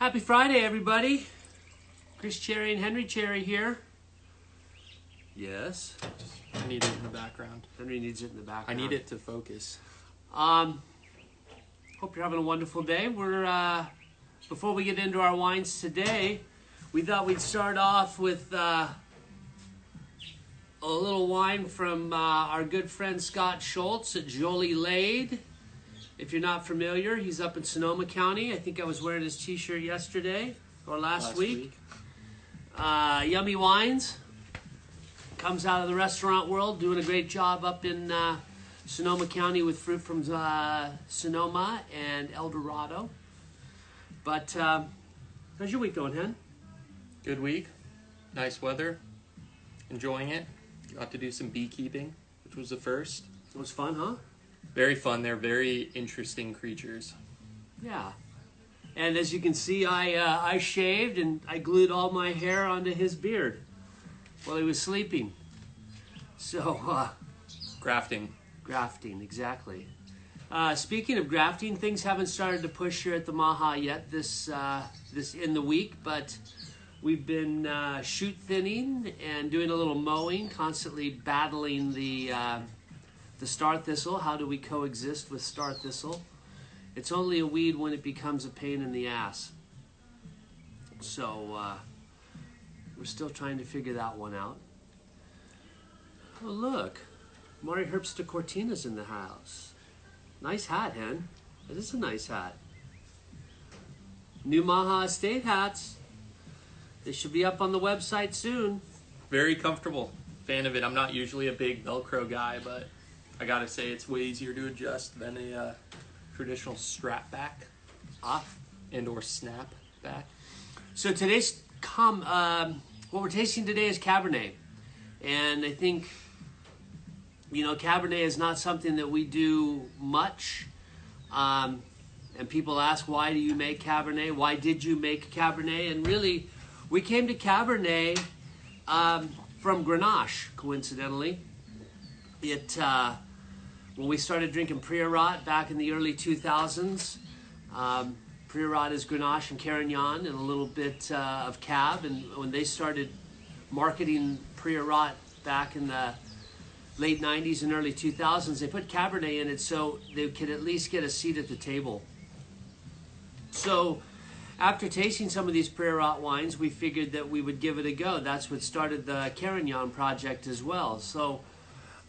Happy Friday, everybody. Cris Cherry and Henri Cherry here. Yes. I need it in the background. Henri needs it in the background. I need it to focus. Hope you're having a wonderful day. Before we get into our wines today, we thought we'd start off with a little wine from our good friend Scott Schultz at Jolie Lade. If you're not familiar, he's up in Sonoma County. I think I was wearing his t-shirt yesterday or last week. Yummy Wines. Comes out of the restaurant world, doing a great job up in Sonoma County with fruit from Sonoma and El Dorado. But how's your week going, Hen? Good week. Nice weather. Enjoying it. Got to do some beekeeping, which was the first. It was fun, huh? Very fun. They're very interesting creatures. Yeah. And as you can see, I shaved and I glued all my hair onto his beard while he was sleeping. So, Grafting. grafting, exactly. Speaking of grafting, things haven't started to push here at the Maha yet this in the week, but we've been shoot thinning and doing a little mowing, constantly battling the star thistle. How do we coexist with star thistle? It's only a weed when it becomes a pain in the ass. So we're still trying to figure that one out. Oh, look. Mari Herbst Cortina's in the house. Nice hat, Hen. That is a nice hat. New Maha Estate hats. They should be up on the website soon. Very comfortable. Fan of it. I'm not usually a big Velcro guy, but I gotta say it's way easier to adjust than a traditional strap back and or snap back. So today's what we're tasting today is Cabernet. And I think, you know, Cabernet is not something that we do much. And people ask, why do you make Cabernet? Why did you make Cabernet? And really, we came to Cabernet from Grenache, coincidentally. When we started drinking Priorat back in the early 2000s, Priorat is Grenache and Carignan and a little bit of Cab. And when they started marketing Priorat back in the late 90s and early 2000s, they put Cabernet in it so they could at least get a seat at the table. So after tasting some of these Priorat wines, we figured that we would give it a go. That's what started the Carignan project as well. So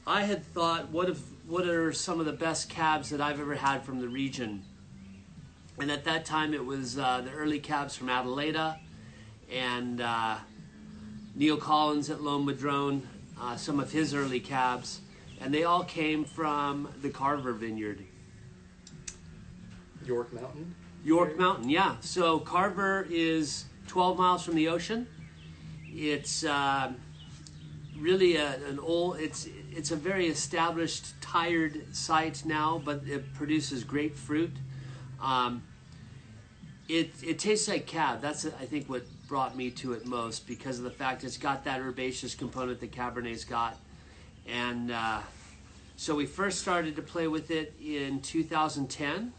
I had thought, what are some of the best cabs that I've ever had from the region? And at that time, it was the early cabs from Adelaida and Neil Collins at Lone Madrone, some of his early cabs. And they all came from the Carver Vineyard. York Mountain? York Mountain, yeah. So Carver is 12 miles from the ocean. It's really an old, it's a very established, tired site now, but it produces great fruit. It tastes like Cab. That's, I think, what brought me to it most, because of the fact it's got that herbaceous component that Cabernet's got. And so we first started to play with it in 2010.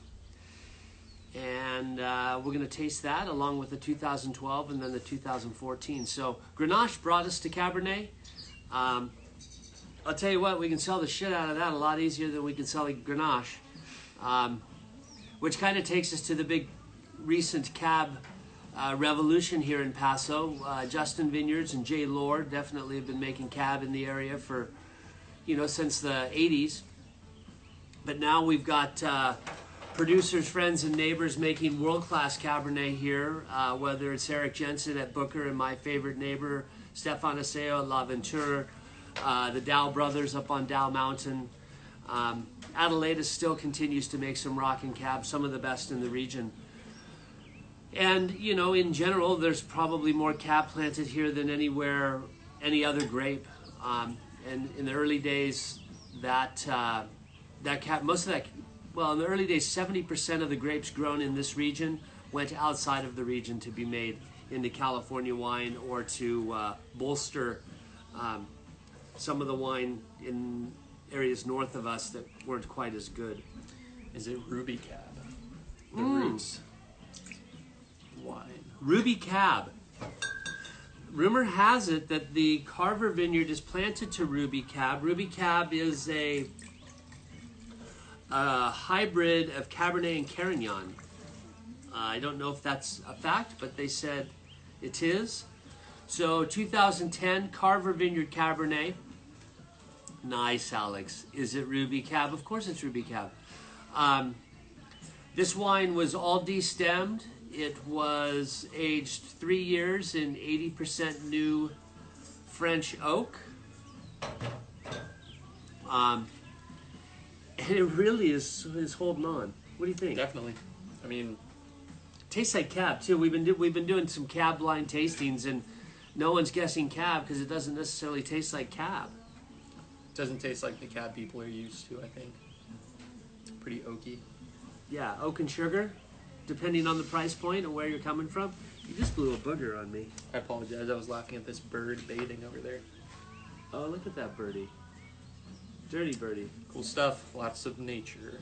And we're going to taste that along with the 2012 and then the 2014. So Grenache brought us to Cabernet. I'll tell you what, we can sell the shit out of that a lot easier than we can sell the Grenache. Which kind of takes us to the big recent Cab revolution here in Paso. Justin Vineyards and Jay Lord definitely have been making Cab in the area for, you know, since the 80s. But now we've got producers, friends, and neighbors making world-class Cabernet here, whether it's Eric Jensen at Booker and my favorite neighbor, Stefan Aseo at La Ventura, the Dow brothers up on Dow Mountain. Adelaida still continues to make some rockin' cabs, some of the best in the region. And, you know, in general, there's probably more cab planted here than anywhere, any other grape. And in the early days, that cab, most of that, well, in the early days, 70% of the grapes grown in this region went outside of the region to be made into California wine or to bolster some of the wine in areas north of us that weren't quite as good. Is it Ruby Cab? The roots. wine. Ruby Cab. Rumor has it that the Carver Vineyard is planted to Ruby Cab. Ruby Cab is a hybrid of Cabernet and Carignan. I don't know if that's a fact, but they said it is. So 2010 Carver Vineyard Cabernet. Nice, Alex. Is it Ruby Cab? Of course it's Ruby Cab. This wine was all destemmed. It was aged 3 years in 80% new French oak. And it really is holding on. What do you think? Definitely. I mean, Tastes like Cab too. We've been doing some Cab blind tastings, and no one's guessing Cab because it doesn't necessarily taste like Cab. it doesn't taste like the Cab people are used to, I think. It's pretty oaky. Yeah, oak and sugar, depending on the price point and where you're coming from. You just blew a booger on me. I apologize. I was laughing at this bird bathing over there. Oh, look at that birdie. Dirty birdie. Cool stuff. Lots of nature.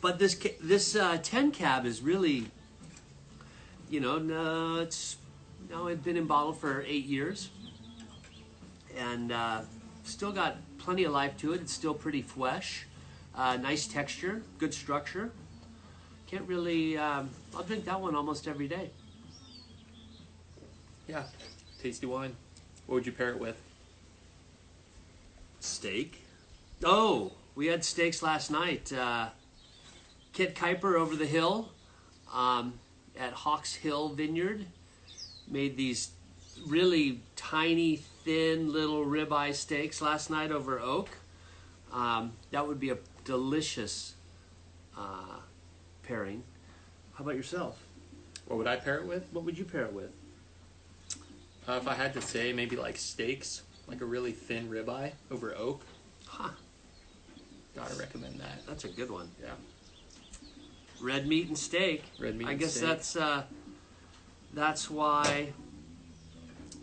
But this 10 Cab is really, it's been in bottle for 8 years, and still got plenty of life to it. It's still pretty fresh, nice texture, good structure. Can't really. I'll drink that one almost every day. Yeah. Tasty wine. What would you pair it with? Steak. Oh, we had steaks last night. Kit Kuiper over the hill at Hawks Hill Vineyard made these really tiny, thin little ribeye steaks last night over oak. That would be a delicious pairing. How about yourself? What would I pair it with? What would you pair it with? If I had to say, maybe like steaks, like a really thin ribeye over oak. Huh. Gotta recommend that. That's a good one. Yeah. Red meat and steak. Red meat I and guess steak. that's why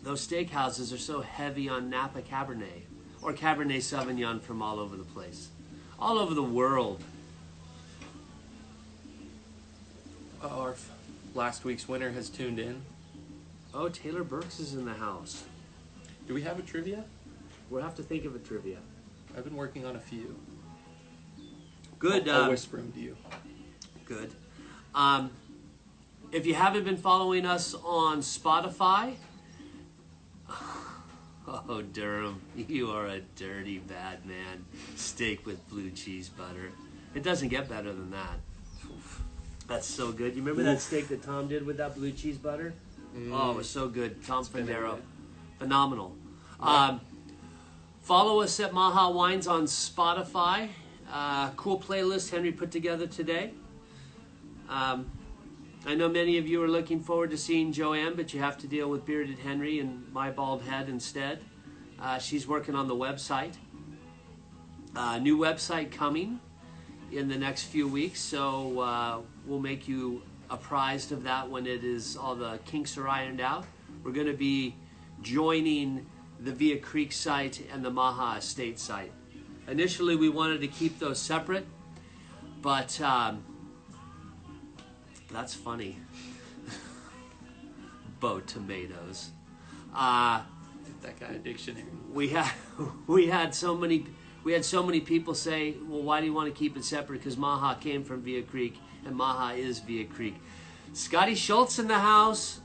those steakhouses are so heavy on Napa Cabernet or Cabernet Sauvignon from all over the place, all over the world. Our last week's winner has tuned in. Oh, Taylor Burks is in the house. Do we have a trivia? We'll have to think of a trivia. I've been working on a few. Good. I'll whisper them to you. Good. If you haven't been following us on Spotify, oh, Durham, you are a dirty, bad man. Steak with blue cheese butter. It doesn't get better than that. That's so good. You remember that steak that Tom did with that blue cheese butter? Oh, it was so good. Tom Fandero. Phenomenal. Follow us at Maha Wines on Spotify. Cool playlist Henry put together today. I know many of you are looking forward to seeing Joanne, but you have to deal with Bearded Henry and my bald head instead. She's working on the website. New website coming in the next few weeks, so we'll make you apprised of that when it is all the kinks are ironed out. We're going to be joining the Via Creek site and the Maha Estate site. Initially, we wanted to keep those separate, but that's funny. Bow tomatoes. That kind of dictionary. We had so many people say, "Well, why do you want to keep it separate?" Because Maha came from Via Creek, and Maha is Via Creek. Scotty Schultz in the house.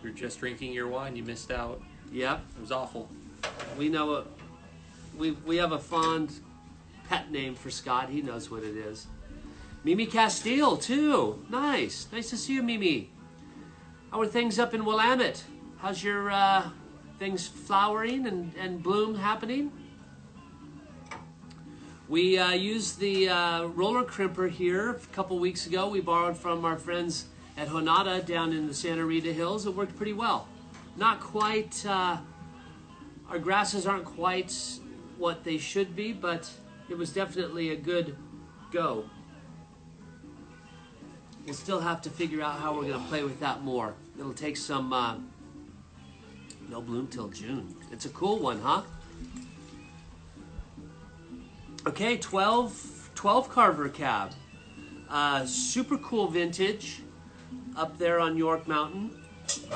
We were just drinking your wine. You missed out. Yep. It was awful. We know it. We have a fond pet name for Scott. He knows what it is. Mimi Castile, too. Nice to see you, Mimi. How are things up in Willamette? How's your things flowering and bloom happening? We used the roller crimper here a couple weeks ago. We borrowed from our friends at Honada down in the Santa Rita Hills. It worked pretty well. Not quite, our grasses aren't quite what they should be, but it was definitely a good go. We'll still have to figure out how we're going to play with that more. It'll take some, no bloom till June. It's a cool one, huh? Okay, 12 Carver Cab. Super cool vintage up there on York Mountain. The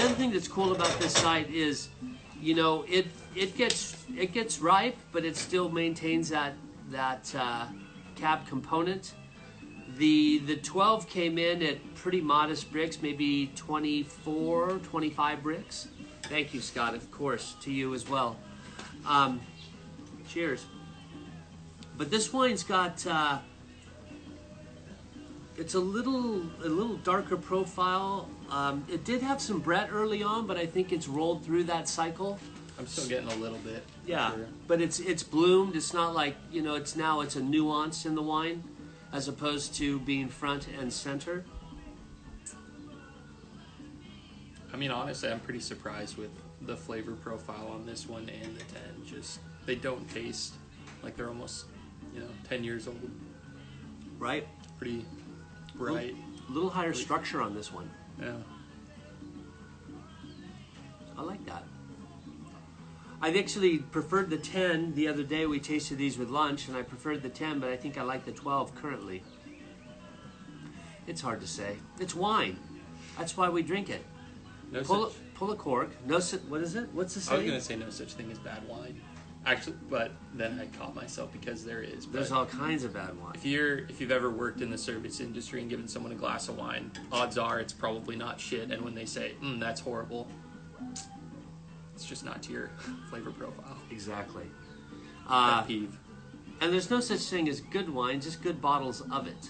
other thing that's cool about this site is, it gets ripe, but it still maintains that cab component. The 12 came in at pretty modest bricks, maybe 24, 25 bricks. Thank you, Scott, of course, to you as well. Cheers. But this wine's got, it's a little darker profile. It did have some Brett early on, but I think it's rolled through that cycle. I'm still getting a little bit. Yeah, sure. But it's bloomed. It's not like, it's a nuance in the wine as opposed to being front and center. I mean, honestly, I'm pretty surprised with the flavor profile on this one and the 10. Just, they don't taste like they're almost, 10 years old. Right. Pretty bright. A little higher structure on this one. Yeah. I like that. I've actually preferred the 10 the other day. We tasted these with lunch, and I preferred the 10, but I think I like the 12 currently. It's hard to say. It's wine. That's why we drink it. Pull a cork. What is it? What's the saying? I was going to say no such thing as bad wine. Actually, but then I caught myself because there is. There's all kinds of bad wine. If you've ever worked in the service industry and given someone a glass of wine, odds are it's probably not shit. And when they say, that's horrible, it's just not to your flavor profile. Exactly. Pet peeve. And there's no such thing as good wine, just good bottles of it.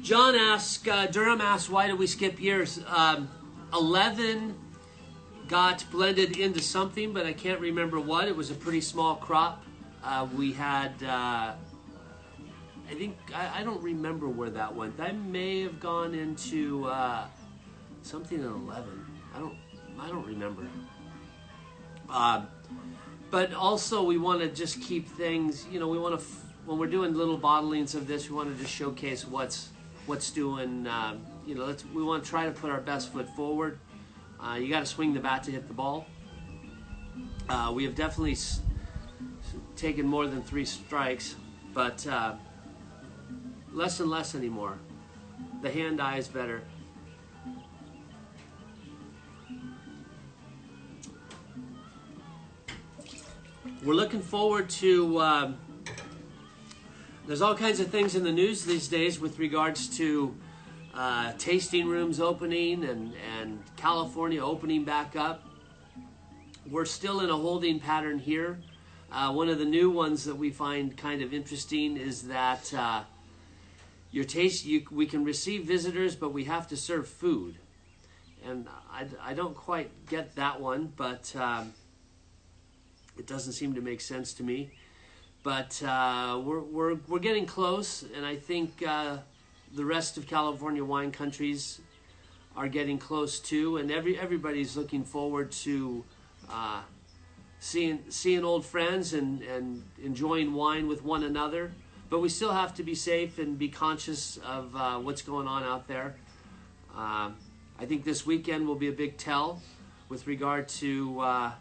John asks, Durham asks, why did we skip years? 11 got blended into something, but I can't remember what. It was a pretty small crop. We had, I don't remember where that went. That may have gone into something in 11. I don't remember. But also we want to just keep things, we want to, when we're doing little bottlings of this, we want to just showcase what's doing, we want to try to put our best foot forward. You got to swing the bat to hit the ball. We have definitely taken more than 3 strikes, but less and less anymore. The hand-eye is better. We're looking forward to, there's all kinds of things in the news these days with regards to tasting rooms opening and California opening back up. We're still in a holding pattern here. One of the new ones that we find kind of interesting is that we can receive visitors, but we have to serve food. And I don't quite get that one, but it doesn't seem to make sense to me. But we're getting close, and I think the rest of California wine countries are getting close too, and everybody's looking forward to seeing old friends and enjoying wine with one another. But we still have to be safe and be conscious of what's going on out there. I think this weekend will be a big tell with regard to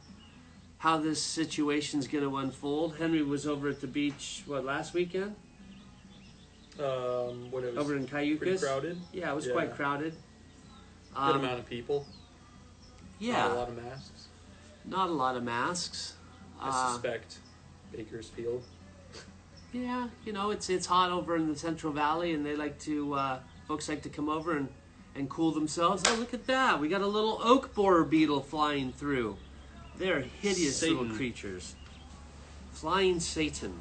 how this situation's going to unfold. Henry was over at the beach, last weekend? When it was over in Cayucas. pretty crowded. Yeah, it was quite crowded. Good amount of people. Yeah. Not a lot of masks. Not a lot of masks. I suspect Bakersfield. Yeah, it's hot over in the Central Valley, and they like to folks like to come over and cool themselves. Oh, look at that! We got a little oak borer beetle flying through. They're hideous little creatures. Flying Satan.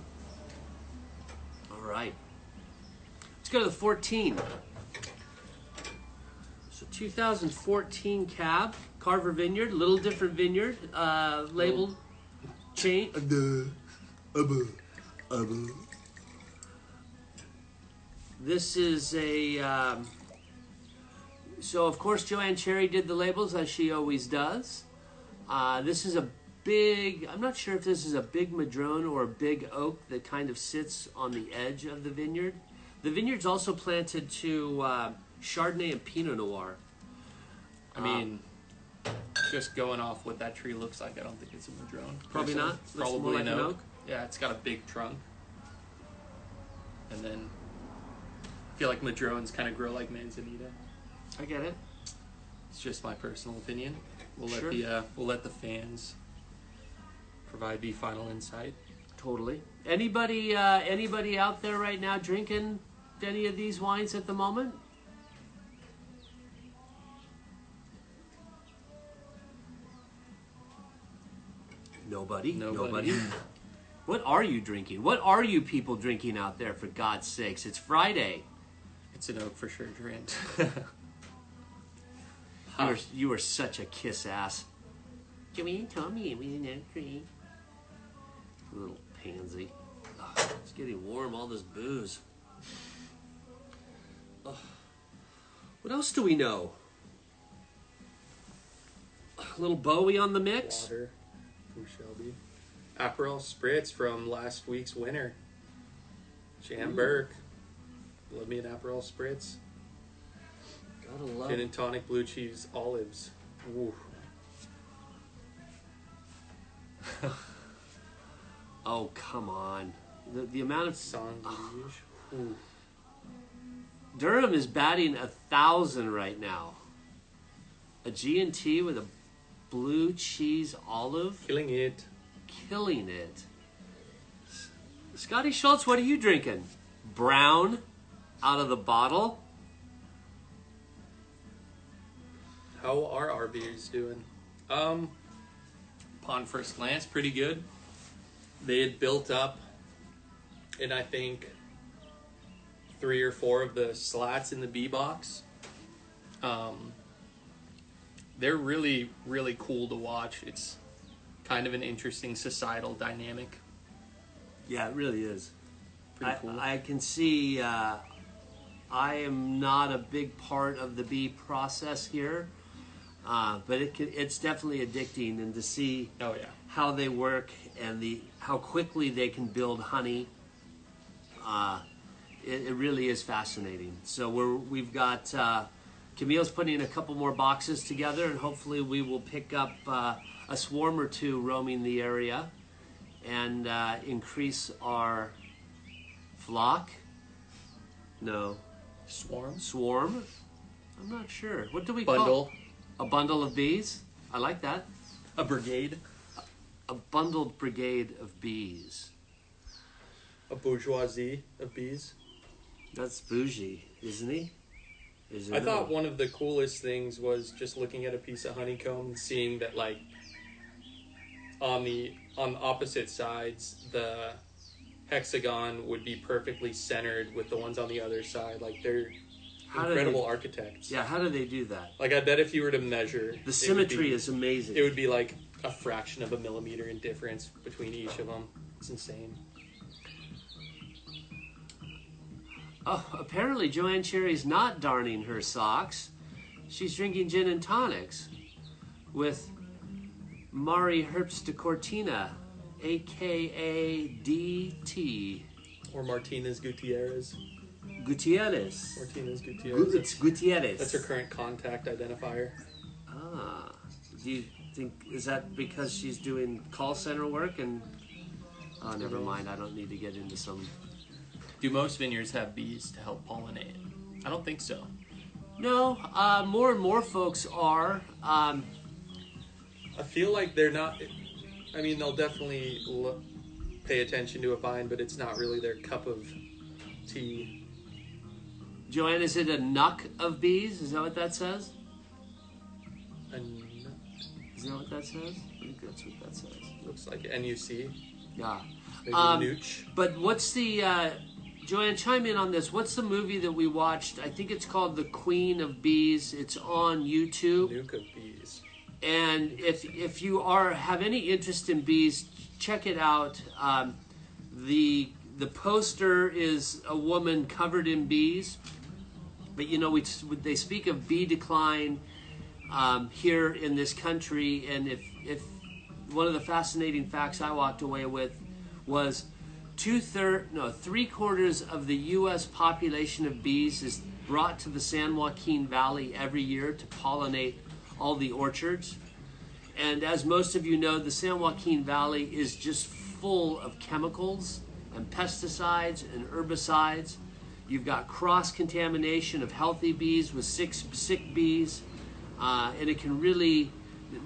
All right. Let's go to the 14. So 2014 cab, Carver Vineyard, little different vineyard, labeled chain. This is a, so of course Joanne Cherry did the labels as she always does. This is a big, I'm not sure if this is a big madrone or a big oak that kind of sits on the edge of the vineyard. The vineyard's also planted to Chardonnay and Pinot Noir. I mean, just going off what that tree looks like, I don't think it's a madrone. Probably not. It's probably an oak. Yeah, it's got a big trunk. And then I feel like Madrones kind of grow like Manzanita. I get it. It's just my personal opinion. Sure. We'll let the fans provide the final insight. Totally. Anybody out there right now drinking any of these wines at the moment? Nobody. What are you drinking? What are you people drinking out there, for God's sakes? It's Friday. It's an oak for sure, Durant. You are such a kiss ass. Jimmy told me we didn't have tree. Little pansy. Ugh, it's getting warm, all this booze. Ugh. What else do we know? A little Bowie on the mix. Water from Shelby. Aperol Spritz from last week's winner. Jan Burke. Love me an Aperol Spritz. Gotta love Gin and tonic, blue cheese, olives. Ooh. Oh, come on. The amount of... Sanglish. Ooh. Durham is batting 1,000 right now. A G&T with a blue cheese olive. Killing it. Killing it. Scotty Schultz, what are you drinking? Brown out of the bottle. How are our beers doing? Upon first glance, pretty good. They had built up in, I think, 3 or 4 of the slats in the B box. They're really, really cool to watch. It's kind of an interesting societal dynamic. Yeah, it really is. Pretty cool. I can see I am not a big part of the bee process here, but it's definitely addicting, and to see how they work and how quickly they can build honey, it really is fascinating. So we've got Camille's putting a couple more boxes together, and hopefully we will pick up a swarm or two roaming the area and increase our flock. No. Swarm? I'm not sure. What do we call a bundle of bees? I like that. A brigade. A bundled brigade of bees. A bourgeoisie of bees. That's bougie, isn't he? I thought one of the coolest things was just looking at a piece of honeycomb and seeing that, like, on the opposite sides, the hexagon would be perfectly centered with the ones on the other side. Like, they're incredible architects. Yeah, how do they do that? Like, I bet if you were to measure... The symmetry is amazing. It would be like a fraction of a millimeter in difference between each of them. It's insane. Oh, apparently Joanne Cherry's not darning her socks. She's drinking gin and tonics with Mari Herbst de Cortina, a.k.a. DT. Or Martinez Gutierrez. Gutierrez. Martinez Gutierrez. It's Gutierrez. That's her current contact identifier. Ah. Do you think, is that because she's doing call center work and... Oh, never mind. I don't need to get into some... Do most vineyards have bees to help pollinate? I don't think so. No, more and more folks are. I feel like they're not... I mean, they'll definitely pay attention to a vine, but it's not really their cup of tea. Joanne, is it a nuck of bees? Is that what that says? Is that what that says? I think that's what that says. Looks like NUC. Yeah. Maybe Nooch. But what's the... Joanne, chime in on this. What's the movie that we watched? I think it's called The Queen of Bees. It's on YouTube. Nuke of Bees. And if you have any interest in bees, check it out. The poster is a woman covered in bees. But you know, they speak of bee decline here in this country. And if one of the fascinating facts I walked away with was 3/4 of the U.S. population of bees is brought to the San Joaquin Valley every year to pollinate all the orchards. And as most of you know, the San Joaquin Valley is just full of chemicals and pesticides and herbicides. You've got cross-contamination of healthy bees with sick bees. And it can really,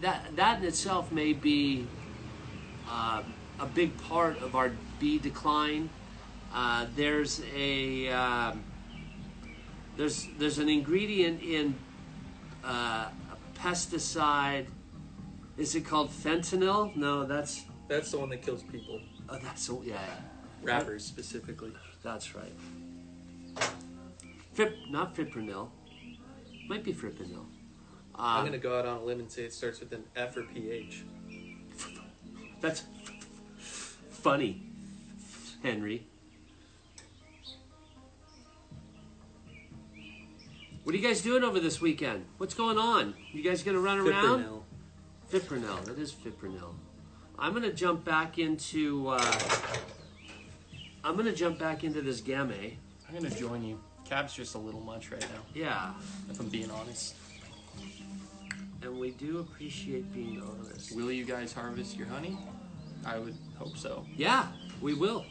that in itself may be a big part of our bee decline. There's an ingredient in a pesticide. Is it called fentanyl? No, that's That's the one that kills people. oh, that's so yeah. Rappers specifically. That's right. Not fipronil. Might be fipronil. I'm going to go out on a limb and say it starts with an F or PH. That's funny, Henry. What are you guys doing over this weekend? What's going on? You guys gonna run around? Fipronil. That is fipronil. I'm gonna jump back into. I'm gonna jump back into this Gamay. I'm going to join you. Cab's just a little much right now, Yeah, if I'm being honest. and we do appreciate being honest. Will you guys harvest your honey? I would hope so. Yeah, we will.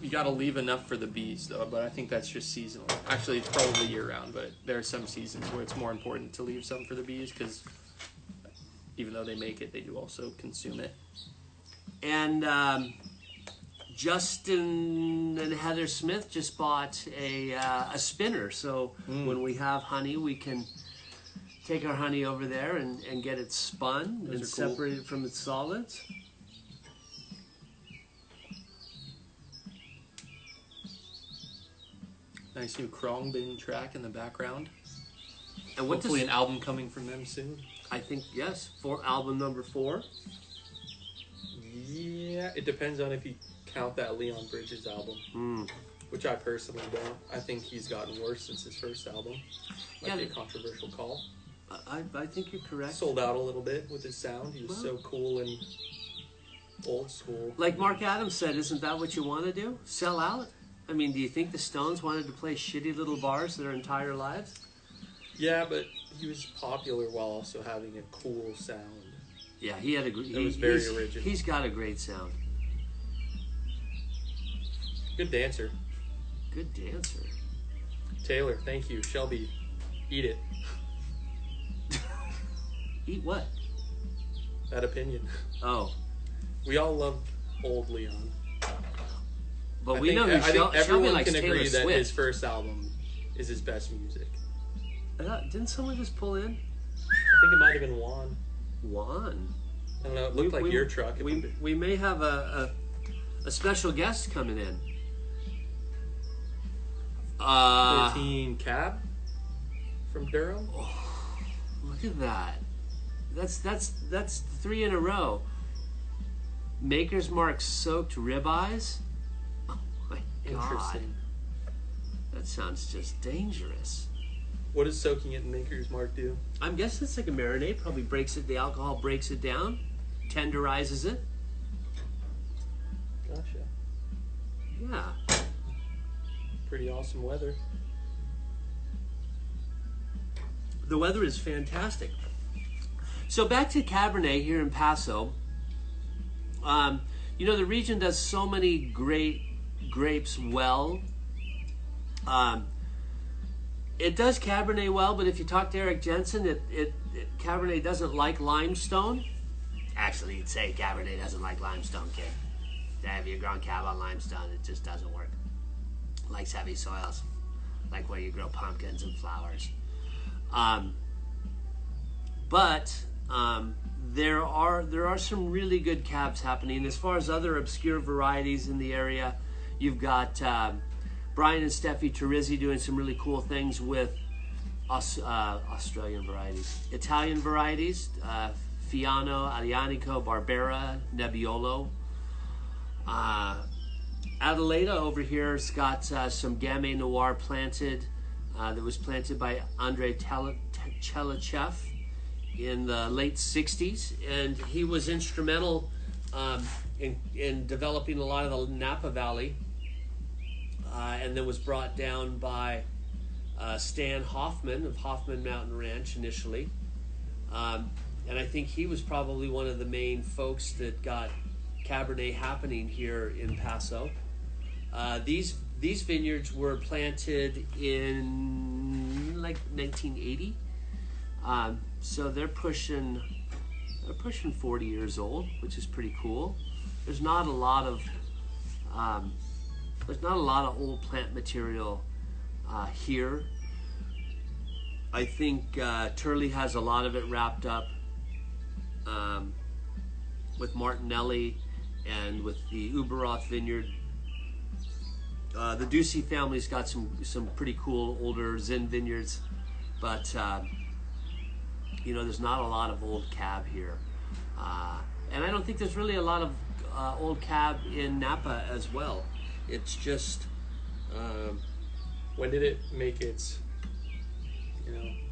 You got to leave enough for the bees, though, but I think that's just seasonal. Actually, it's probably year-round, but there are some seasons where it's more important to leave some for the bees, because even though they make it, they do also consume it. And Justin and Heather Smith just bought a spinner, so when we have honey, we can take our honey over there and get it spun Those and are cool. separate it from its solids. Nice new Krongbin track in the background. And what Hopefully does an album coming from them soon. I think yes, for album number 4. Yeah, it depends on if you count that Leon Bridges album, which I personally don't. I think he's gotten worse since his first album. Might be a controversial call. I think you're correct. Sold out a little bit with his sound. He was so cool and old school. Like Mark Adams said, isn't that what you want to do? Sell out? I mean, do you think the Stones wanted to play shitty little bars their entire lives? Yeah, but he was popular while also having a cool sound. Yeah, he had a great. It was very original. He's got a great sound. Good dancer. Good dancer. Taylor, thank you. Shelby, eat it. Eat what? That opinion. Oh, We all love old Leon. but I we think- know who I think Shelby everyone likes. can Taylor agree that Swift. his first album is his best music. Didn't someone just pull in? I think it might have been Juan. Juan. I don't know. It looked like your truck. We may have a special guest coming in. 14 Cab from Durham. Look at that. That's 3 in a row. Maker's Mark soaked ribeyes. Oh my god. Interesting. That sounds just dangerous. What does soaking it in Maker's Mark do? I'm guessing it's like a marinade. Probably breaks it. The alcohol breaks it down, tenderizes it. Gotcha. Yeah. Pretty awesome weather. The weather is fantastic. So back to Cabernet here in Paso. The region does so many great grapes well. It does Cabernet well, but if you talk to Eric Jensen, Cabernet doesn't like limestone. Actually, you'd say Cabernet doesn't like limestone, kid. Have you grown cab on limestone? It just doesn't work. It likes heavy soils, like where you grow pumpkins and flowers. But there are some really good cabs happening. As far as other obscure varieties in the area, you've got Brian and Steffi Terizzi doing some really cool things with Australian varieties. Italian varieties, Fiano, Alianico, Barbera, Nebbiolo. Adelaida over here's got some Gamay Noir planted, that was planted by Andrei Chelachev in the late 60s, and he was instrumental in developing a lot of the Napa Valley, and then was brought down by Stan Hoffman of Hoffman Mountain Ranch initially, and I think he was probably one of the main folks that got Cabernet happening here in Paso. These vineyards were planted in like 1980, so they're pushing 40 years old, which is pretty cool. There's not a lot of old plant material here. I think Turley has a lot of it wrapped up with Martinelli and with the Uberoth vineyard. The Ducey family's got some pretty cool older Zin vineyards, but there's not a lot of old cab here, and I don't think there's really a lot of old cab in Napa as well. It's just when did it make its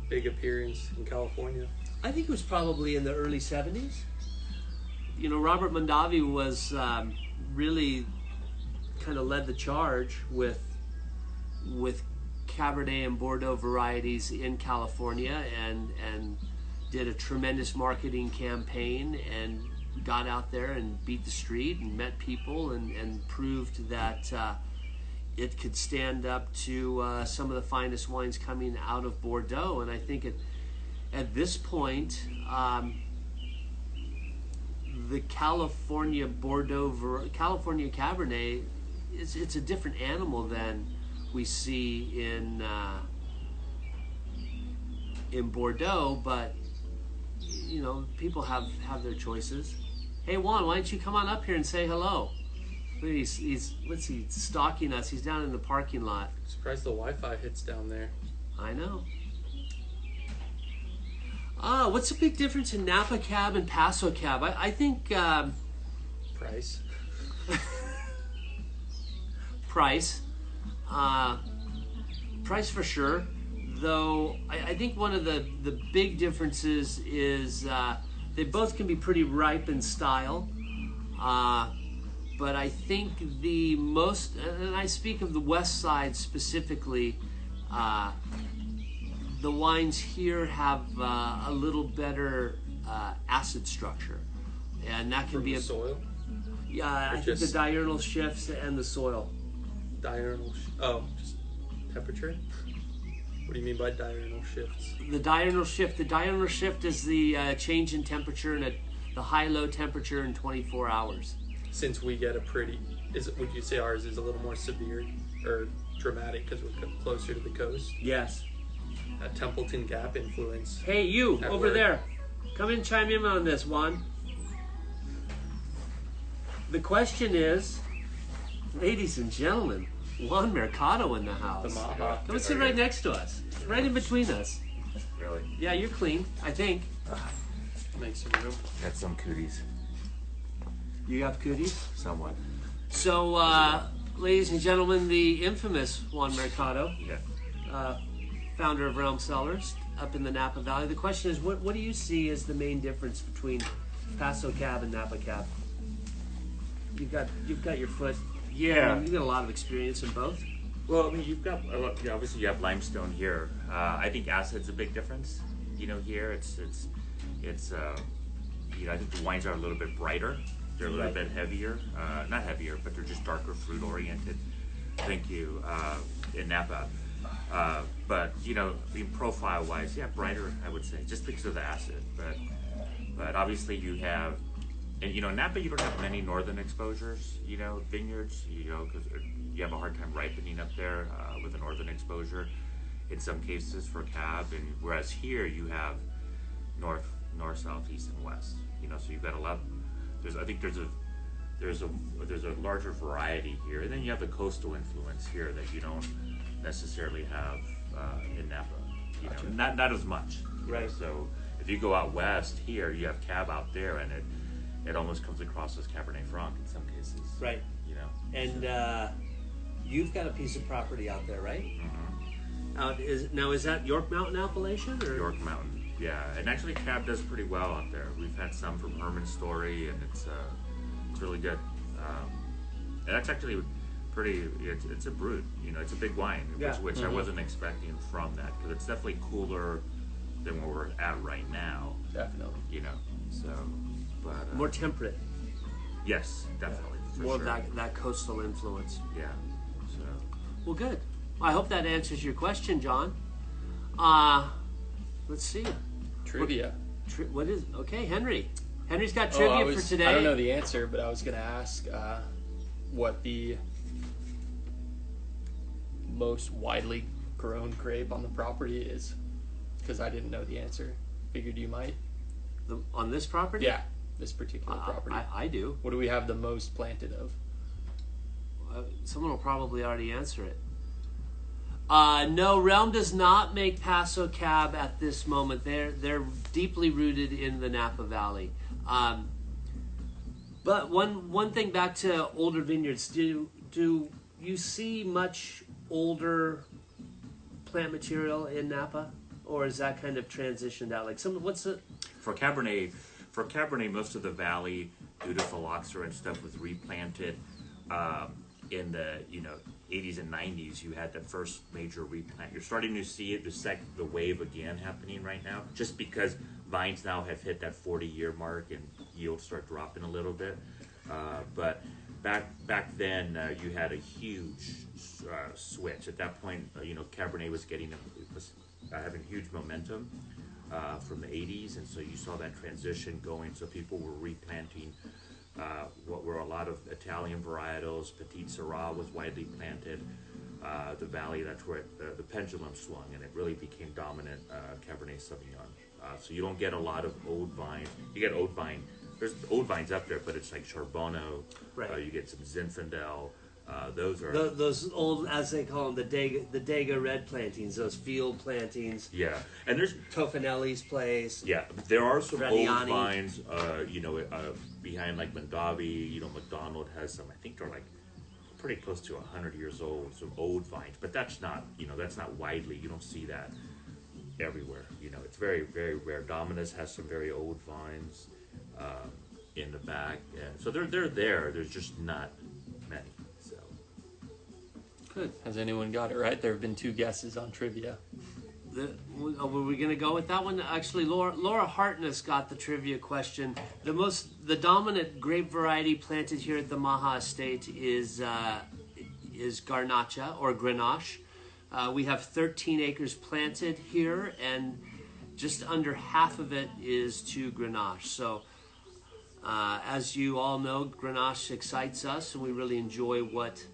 big appearance in California? I think it was probably in the early 70s. Robert Mondavi was really kind of led the charge with Cabernet and Bordeaux varieties in California, and did a tremendous marketing campaign and got out there and beat the street and met people and proved that it could stand up to some of the finest wines coming out of Bordeaux. And I think at this point, the California California Cabernet, it's a different animal than we see in Bordeaux, but people have their choices. Hey Juan, why don't you come on up here and say hello? He's what's he stalking us? He's down in the parking lot. Surprised the Wi-Fi hits down there. I know. What's the big difference in Napa Cab and Paso Cab? I think Price. Price. Price for sure. Though I think one of the big differences is they both can be pretty ripe in style. But I think the most, and I speak of the west side specifically, the wines here have a little better acid structure, and that can be the soil. Yeah, I think the diurnal shifts and the soil. Just temperature. What do you mean by diurnal shifts? The diurnal shift is the change in temperature and the high-low temperature in 24 hours. Since we get would you say ours is a little more severe or dramatic because we're closer to the coast? Yes. That Templeton Gap influence. Hey, you over there, come and chime in on this, Juan. The question is, ladies and gentlemen, Juan Mercado in the house. The Maha. Come and sit right next to us, right in between us. Really? Yeah, you're clean, I think. Make some room. Got some cooties. You got cooties? Somewhat. So, ladies and gentlemen, the infamous Juan Mercado, Yeah. founder of Realm Cellars up in the Napa Valley. The question is, what do you see as the main difference between Paso Cab and Napa Cab? You've got your foot. Yeah. You've got a lot of experience in both. Well, I mean, you've got obviously you have limestone here. I think acid's a big difference. Here it's I think the wines are a little bit brighter. They're a little bit heavier. Not heavier, but they're just darker fruit oriented. Thank you. In Napa. But profile wise, yeah, brighter, I would say, just because of the acid. But obviously you have, and Napa, you don't have many northern exposures, vineyards, because you have a hard time ripening up there with a northern exposure in some cases for Cab, and whereas here you have north, south, east, and west. So you've got a lot. I think there's a larger variety here, and then you have the coastal influence here that you don't necessarily have in Napa. Not as much. Right. So if you go out west here, you have Cab out there, and it almost comes across as Cabernet Franc in some cases. Right. And you've got a piece of property out there, right? Mm-hmm. Is that York Mountain appellation or York Mountain? Yeah, and actually Cab does pretty well out there. We've had some from Herman's Story, and it's really good. And that's actually pretty. It's a brut. It's a big wine, which I wasn't expecting from that, because it's definitely cooler than where we're at right now. Definitely. So, but more temperate? Yes, definitely. For More sure. of that coastal influence. Yeah. So. Well, good. I hope that answers your question, John. Let's see. Trivia. What is okay, Henry? Henry's got trivia for today. I don't know the answer, but I was going to ask what the most widely grown grape on the property is, because I didn't know the answer. Figured you might. On this property? Yeah, this particular property. I do. What do we have the most planted of? Someone will probably already answer it. No, Realm does not make Paso Cab at this moment. They're deeply rooted in the Napa Valley. But one thing back to older vineyards, do you see much older plant material in Napa, or is that kind of transitioned out? Like For Cabernet, most of the valley, due to phylloxera and stuff, was replanted. In the 80s and 90s, you had the first major replant. You're starting to see it, the wave again happening right now, just because vines now have hit that 40-year mark and yields start dropping a little bit. But back then, you had a huge switch. At that point, Cabernet was having huge momentum from the 80s, and so you saw that transition going. So people were replanting what were a lot of Italian varietals. Petit Syrah was widely planted. The valley, that's where the pendulum swung, and it really became dominant Cabernet Sauvignon. So you don't get a lot of old vines. You get old vine. There's old vines up there, but it's like Charbonneau. Right. You get some Zinfandel. Those are those old, as they call them, the Dega red plantings, those field plantings. yeah, and there's Tofanelli's place. yeah, there are some Radiani. old vines. Behind like Mondavi. McDonald has some. I think they're like pretty close to 100 years old. Some old vines, but that's not widely. You don't see that everywhere. It's very, very rare. Dominus has some very old vines in the back, and so they're there. There's just not many. So Good. Has anyone got it right? There have been 2 guesses on trivia. Were we going to go with that one? Actually, Laura Hartness got the trivia question. The dominant grape variety planted here at the Maha Estate is Garnacha or Grenache. We have 13 acres planted here, and just under half of it is to Grenache. So, as you all know, Grenache excites us, and we really enjoy what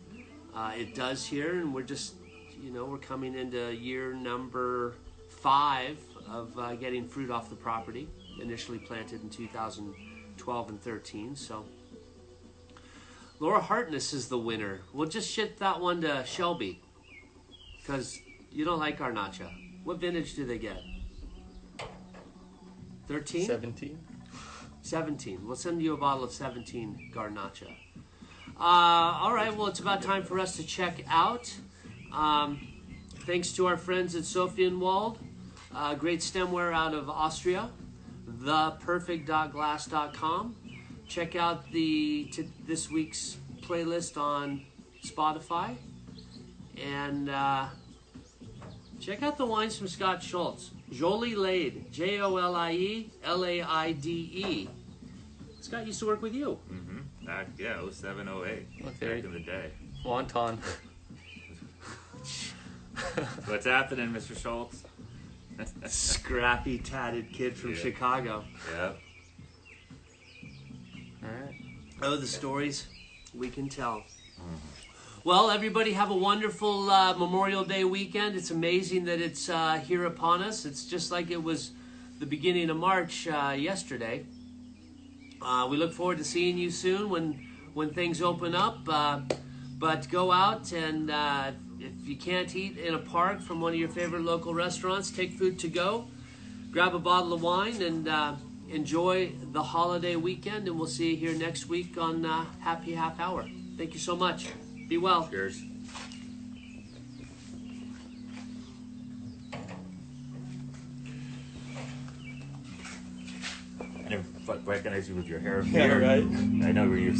it does here. And we're just, we're coming into year number 5 of getting fruit off the property, initially planted in 2012 and 13. So, Laura Hartness is the winner. We'll just ship that one to Shelby, because you don't like Garnacha. What vintage do they get? 13? 17. 17. We'll send you a bottle of 17 Garnacha. All right, well, it's about time for us to check out. Thanks to our friends at Sophienwald, great stemware out of Austria, theperfect.glass.com. Check out this week's playlist on Spotify. And check out the wines from Scott Schultz. Jolie Laide, Jolie Laide. Scott used to work with you. mm-hmm. Back 07, 08. Okay. Back in the day. Wonton. What's happening, Mr. Schultz? Scrappy, tatted kid from Yeah. Chicago. Yep. All right. Oh, the stories we can tell. Well, everybody have a wonderful Memorial Day weekend. It's amazing that it's here upon us. It's just like it was the beginning of March yesterday. We look forward to seeing you soon when things open up. But go out and if you can't eat in a park from one of your favorite local restaurants, take food to go. Grab a bottle of wine and enjoy the holiday weekend. And we'll see you here next week on Happy Half Hour. Thank you so much. Be well. Cheers. I didn't recognize you with your hair. Yeah, right. I know where you